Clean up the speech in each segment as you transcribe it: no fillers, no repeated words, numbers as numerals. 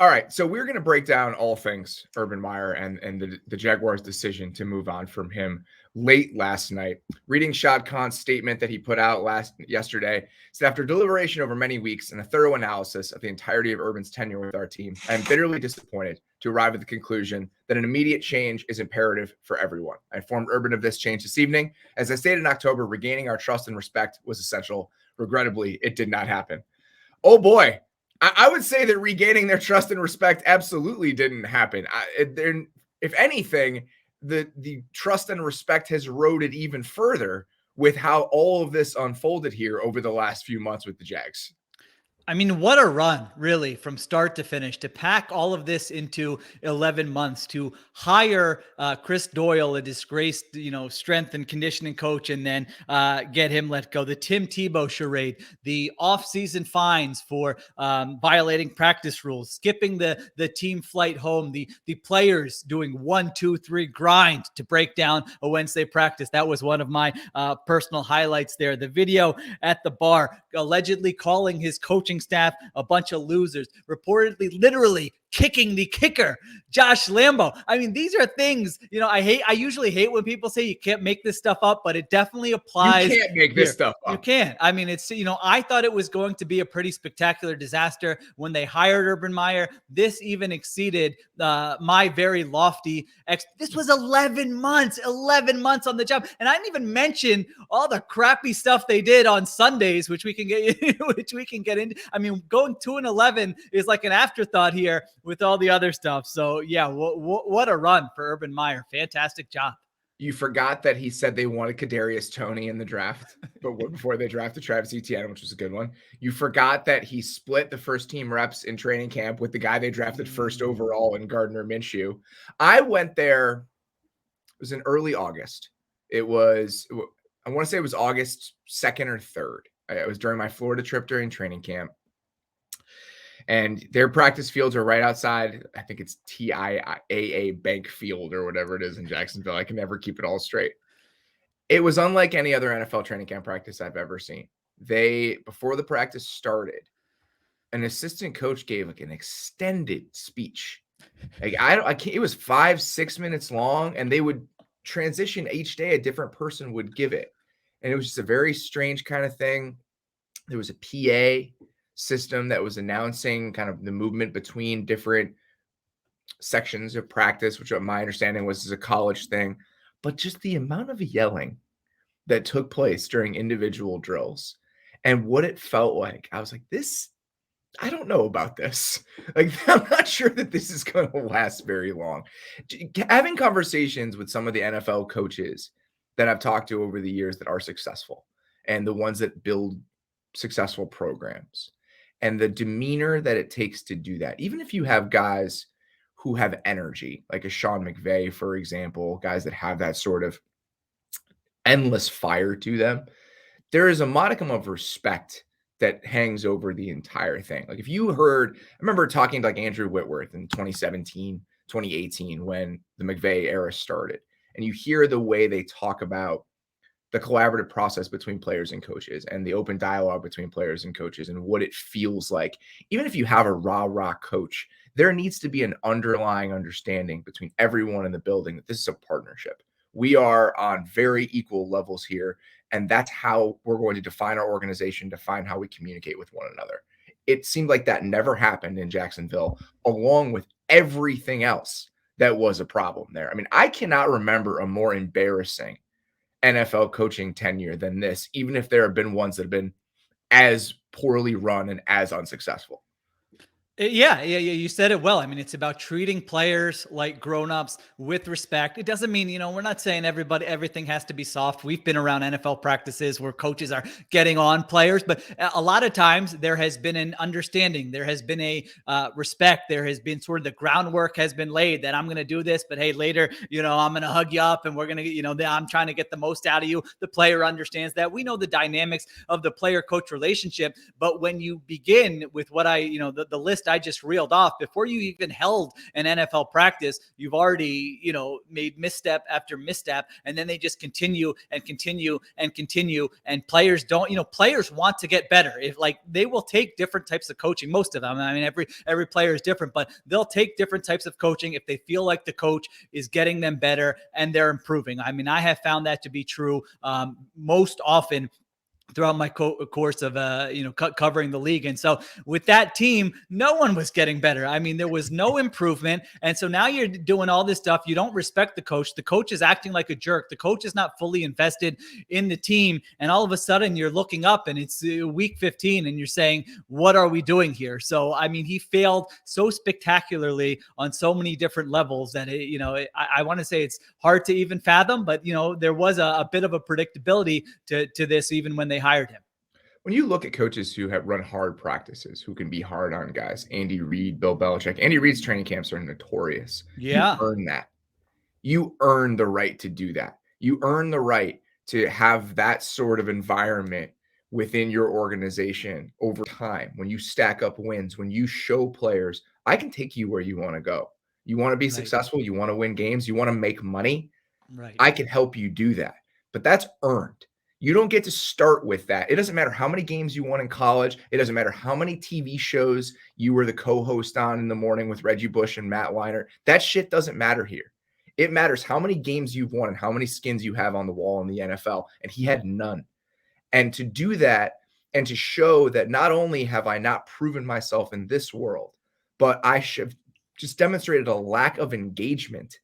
All right, so we're going to break down all things Urban Meyer and the Jaguars' decision to move on from him late last night. Reading Shad Khan's statement that he put out yesterday, said after deliberation over many weeks and a thorough analysis of the entirety of Urban's tenure with our team, I am bitterly disappointed to arrive at the conclusion that an immediate change is imperative for everyone. I informed Urban of this change this evening. As I stated in October, regaining our trust and respect was essential. Regrettably, it did not happen. Oh boy. I would say that regaining their trust and respect absolutely didn't happen. If anything, the trust and respect has eroded even further with how all of this unfolded here over the last few months with the Jags. I mean, what a run, really, from start to finish, to pack all of this into 11 months, to hire Chris Doyle, a disgraced, strength and conditioning coach, and then get him let go. The Tim Tebow charade, the offseason fines for violating practice rules, skipping the team flight home, the players doing 1, 2, 3 grind to break down a Wednesday practice. That was one of my personal highlights there. The video at the bar, allegedly calling his coaching staff a bunch of losers, reportedly literally kicking the kicker, Josh Lambo. I mean, these are things, I usually hate when people say you can't make this stuff up, but it definitely applies. You can't make this stuff up. You can't. I mean, it's, I thought it was going to be a pretty spectacular disaster when they hired Urban Meyer. This even exceeded my very lofty this was 11 months on the job. And I didn't even mention all the crappy stuff they did on Sundays, which we can get into. I mean, going 2-11 is like an afterthought here with all the other stuff. So yeah, what a run for Urban Meyer. Fantastic job. You forgot that he said they wanted Kadarius Toney in the draft, but before they drafted Travis Etienne, which was a good one. You forgot that he split the first team reps in training camp with the guy they drafted first overall in Gardner Minshew. I went there. It was in early August. I want to say it was August 2nd or 3rd. It was during my Florida trip during training camp. And their practice fields are right outside. I think it's TIAA Bank Field or whatever it is in Jacksonville. I can never keep it all straight. It was unlike any other NFL training camp practice I've ever seen. Before the practice started, an assistant coach gave like an extended speech. Like it was 5-6 minutes long, and they would transition each day. A different person would give it. And it was just a very strange kind of thing. There was a PA system that was announcing kind of the movement between different sections of practice, which my understanding was a college thing, but just the amount of yelling that took place during individual drills and what it felt like. I was like, I don't know about this. Like, I'm not sure that this is going to last very long. Having conversations with some of the NFL coaches that I've talked to over the years that are successful and the ones that build successful programs, and the demeanor that it takes to do that, even if you have guys who have energy, like a Sean McVay, for example, guys that have that sort of endless fire to them, there is a modicum of respect that hangs over the entire thing. Like I remember talking to like Andrew Whitworth in 2017, 2018, when the McVay era started, and you hear the way they talk about the collaborative process between players and coaches and the open dialogue between players and coaches and what it feels like. Even if you have a rah-rah coach, there needs to be an underlying understanding between everyone in the building that this is a partnership. We are on very equal levels here, and that's how we're going to define our organization, define how we communicate with one another. It seemed like that never happened in Jacksonville, along with everything else that was a problem there. I mean, I cannot remember a more embarrassing NFL coaching tenure than this, even if there have been ones that have been as poorly run and as unsuccessful. Yeah, you said it well. I mean, it's about treating players like grown-ups with respect. It doesn't mean, we're not saying everything has to be soft. We've been around NFL practices where coaches are getting on players, but a lot of times there has been an understanding. There has been a respect. There has been sort of the groundwork has been laid that I'm going to do this, but hey, later, I'm going to hug you up and we're going to, I'm trying to get the most out of you. The player understands that. We know the dynamics of the player-coach relationship, but when you begin with what the list I just reeled off, before you even held an NFL practice, you've already, made misstep after misstep. And then they just continue and continue and continue. And players don't, players want to get better. If they will take different types of coaching, most of them. I mean, every player is different, but they'll take different types of coaching if they feel like the coach is getting them better and they're improving. I mean, I have found that to be true most often throughout my course of covering the league. And so with that team, no one was getting better. I mean, there was no improvement. And so now you're doing all this stuff. You don't respect the coach. The coach is acting like a jerk. The coach is not fully invested in the team. And all of a sudden you're looking up and it's week 15 and you're saying, what are we doing here? So, I mean, he failed so spectacularly on so many different levels that, I want to say it's hard to even fathom, but, there was a bit of a predictability to this, even when they hired him. When you look at coaches who have run hard practices, who can be hard on guys, Andy Reid, Bill Belichick, Andy Reid's training camps are notorious. Yeah. You earn that. You earn the right to do that. You earn the right to have that sort of environment within your organization over time. When you stack up wins, when you show players, I can take you where you want to go. You want to be successful. You want to win games. You want to make money. Right. I can help you do that. But that's earned. You don't get to start with that. It doesn't matter how many games you won in college. It doesn't matter how many TV shows you were the co-host on in the morning with Reggie Bush and Matt Weiner. That shit doesn't matter here. It matters how many games you've won and how many skins you have on the wall in the NFL. And he had none. And to do that and to show that not only have I not proven myself in this world, but I should just demonstrated a lack of engagement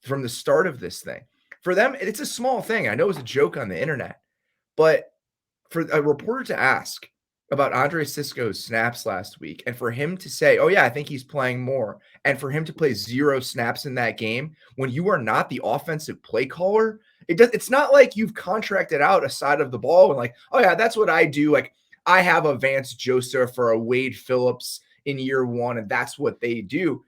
from the start of this thing. For them, it's a small thing. I know it's a joke on the internet. But for a reporter to ask about Andre Sisco's snaps last week and for him to say, oh, yeah, I think he's playing more, and for him to play 0 snaps in that game when you are not the offensive play caller, it's not like you've contracted out a side of the ball and like, oh, yeah, that's what I do. Like I have a Vance Joseph or a Wade Phillips in year one, and that's what they do.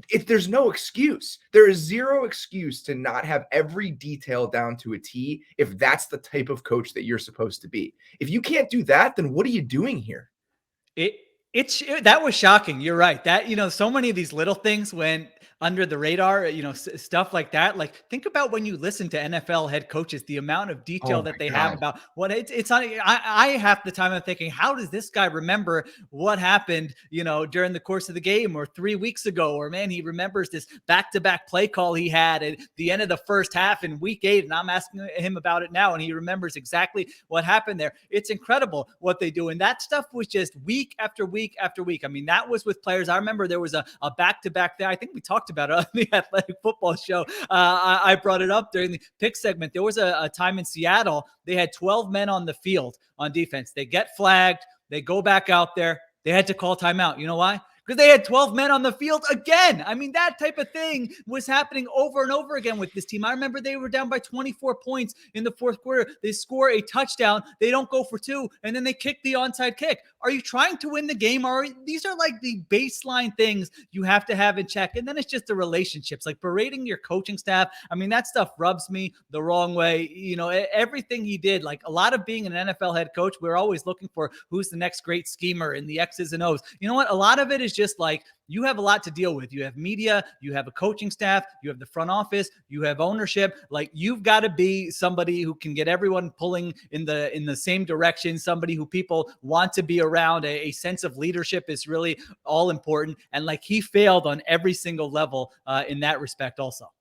If there's no excuse, there is 0 excuse to not have every detail down to a T if that's the type of coach that you're supposed to be. If you can't do that, then what are you doing here? That was shocking. You're right. That, so many of these little things went under the radar, stuff like that. Like think about when you listen to NFL head coaches, the amount of detail that they have about what it's on. I half the time I'm thinking, how does this guy remember what happened, during the course of the game or 3 weeks ago, or man, he remembers this back-to-back play call he had at the end of the first half in week 8. And I'm asking him about it now. And he remembers exactly what happened there. It's incredible what they do. And that stuff was just week after week after week. I mean, that was with players. I remember there was a back-to-back there. I think we talked about it on the Athletic Football Show. I brought it up during the pick segment. There was a time in Seattle, they had 12 men on the field on defense. They get flagged. They go back out there. They had to call timeout. You know why? Because they had 12 men on the field again. I mean, that type of thing was happening over and over again with this team. I remember they were down by 24 points in the fourth quarter. They score a touchdown. They don't go for 2, and then they kick the onside kick. Are you trying to win the game? These are like the baseline things you have to have in check. And then it's just the relationships, like berating your coaching staff. I mean, that stuff rubs me the wrong way. Everything he did, like a lot of being an NFL head coach, we're always looking for who's the next great schemer in the X's and O's. You know what? A lot of it is just like, you have a lot to deal with. You have media, you have a coaching staff, you have the front office, you have ownership. Like you've got to be somebody who can get everyone pulling in the same direction, somebody who people want to be around. A sense of leadership is really all important. And like he failed on every single level in that respect also.